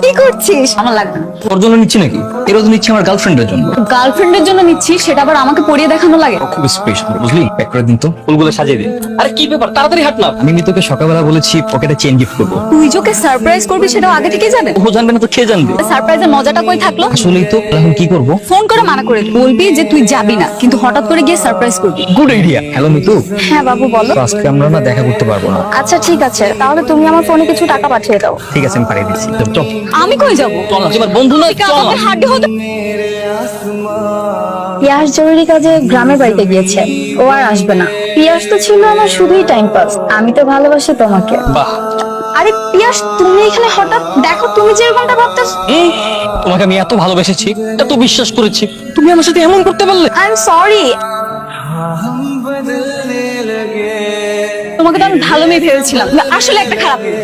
কি করছিস? আমার লাগবে না। তোর জন্য নিচ্ছি নাকি? এরও তো নিচ্ছি আমার গার্লফ্রেন্ডের জন্য। গার্লফ্রেন্ডের জন্য নিচ্ছিস, সেটা আবার আমাকে পরিয়ে দেখানো লাগে? খুব স্পেশাল বুঝলি, প্যাক করে দিন তো। ফুলগুলো সাজিয়ে দে। আরে কি ব্যাপার, তাড়াতাড়ি হাট না। আমি মিতুকে সকালবেলা বলেছি পকেটে চেন গিফট করবো। তুই যে ওকে সারপ্রাইজ করবি সেটাও আগে থেকেই জানে? ও জানবে না তো কে জানবে? সারপ্রাইজের মজাটা কই থাকলো? আসলেই তো, এখন কি করবো? ফোন করে মানা করে দিবি। বলবি যে তুই যাবি না, কিন্তু হঠাৎ করে গিয়ে সারপ্রাইজ করবি। Good idea. হ্যালো মিতু, হ্যাঁ বাবু বলো। তো আজকে আমরা না দেখা করতে পারবো না। আচ্ছা ঠিক আছে, তাহলে তুমি আমার ফোনে কিছু টাকা পাঠিয়ে দাও। ঠিক আছে, আমি পাঠিয়ে দিচ্ছি। চল। আমি কই যাবো? চল না, তোমার বন্ধু নয়, চল না। হাড্ডি হতে। পিয়াস জরুরি কাজে গ্রামের বাড়িতে গিয়েছে, ও আর আসবে না। পিয়াস তো ছিল আমার শুধুই টাইম পাস, আমি তো ভালোবাসি তোমাকে। বাহ, আরে পিয়াস, তুমি এখানে হঠাৎ? দেখো তুমি যে এরকমটা ভাবতেছ। তোমাকে আমি এত ভালোবেসেছি, এত বিশ্বাস করেছি, তুমি আমার সাথে এমন করতে পারলে? I am sorry. তোমাকে তো আমি ভালো মেয়ে ভেবেছিলাম, আসলে একটা খারাপ মেয়ে।